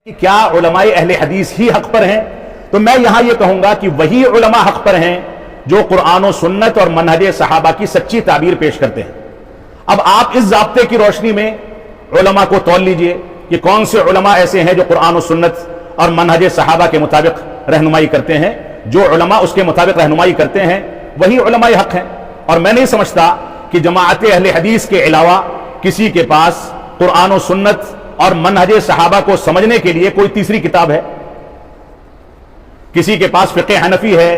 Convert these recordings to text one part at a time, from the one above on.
کیا علماء اہل حدیث ہی حق پر ہیں؟ تو میں یہاں یہ کہوں گا کہ وہی علماء حق پر ہیں جو قرآن و سنت اور منہج صحابہ کی سچی تعبیر پیش کرتے ہیں۔ اب آپ اس ضابطے کی روشنی میں علماء کو تول لیجئے کہ کون سے علماء ایسے ہیں جو قرآن و سنت اور منہج صحابہ کے مطابق رہنمائی کرتے ہیں۔ جو علماء اس کے مطابق رہنمائی کرتے ہیں وہی علماء حق ہیں، اور میں نہیں سمجھتا کہ جماعت اہل حدیث کے علاوہ کسی کے پاس قرآن و سنت اور منہج صحابہ کو سمجھنے کے لیے کوئی تیسری کتاب ہے۔ کسی کے پاس فقہ حنفی ہے،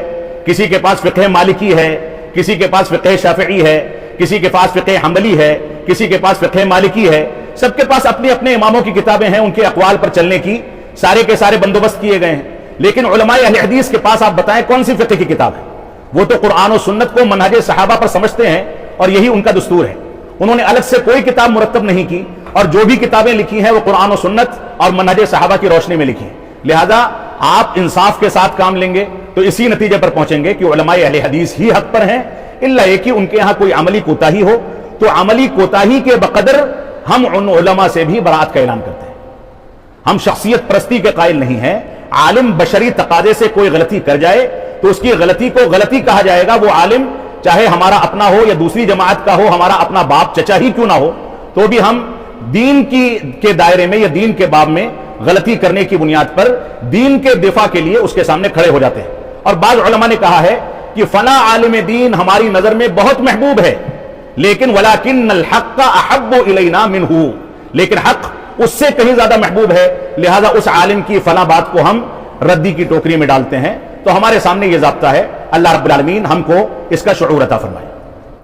کسی کے پاس فقہ مالکی ہے، کسی کے پاس فقہ شافعی ہے، کسی کے پاس فقہ حنبلی ہے، کسی کے پاس فقہ مالکی ہے۔ سب کے پاس اپنے اپنے اماموں کی کتابیں ہیں، ان کے اقوال پر چلنے کی سارے کے سارے بندوبست کیے گئے ہیں۔ لیکن علماء اہل حدیث کے پاس آپ بتائیں کون سی فقہ کی کتاب ہے؟ وہ تو قرآن و سنت کو منہج صحابہ پر سمجھتے ہیں اور یہی ان کا دستور ہے۔ انہوں نے الگ سے کوئی کتاب مرتب نہیں کی، اور جو بھی کتابیں لکھی ہیں وہ قرآن و سنت اور منہج صحابہ کی روشنی میں لکھی ہیں۔ لہذا آپ انصاف کے ساتھ کام لیں گے تو اسی نتیجے پر پہنچیں گے کہ علماء اہل حدیث ہی حق پر ہیں، الا یہ کہ ان کے ہاں کوئی عملی کوتاہی ہو تو عملی کوتاہی کے بقدر ہم ان علماء سے بھی برات کا اعلان کرتے ہیں۔ ہم شخصیت پرستی کے قائل نہیں ہیں۔ عالم بشری تقاضے سے کوئی غلطی کر جائے تو اس کی غلطی کو غلطی کہا جائے گا۔ وہ عالم چاہے ہمارا اپنا ہو یا دوسری جماعت کا ہو، ہمارا اپنا باپ چچا ہی کیوں نہ ہو، تو بھی ہم دین کے دائرے میں یا دین کے باب میں غلطی کرنے کی بنیاد پر دین کے دفاع کے لیے اس کے سامنے کھڑے ہو جاتے ہیں۔ اور بعض علماء نے کہا ہے کہ فلاں عالم دین ہماری نظر میں بہت محبوب ہے، لیکن وَلَكِنَّ الْحَقَّ أَحَبُّ إِلَيْنَا مِنْهُ، لیکن حق اس سے کہیں زیادہ محبوب ہے، لہذا اس عالم کی فلاں بات کو ہم ردی کی ٹوکری میں ڈالتے ہیں۔ تو ہمارے سامنے یہ ضابطہ ہے۔ اللہ رب العالمین ہم کو اس کا شعور عطا فرمائے۔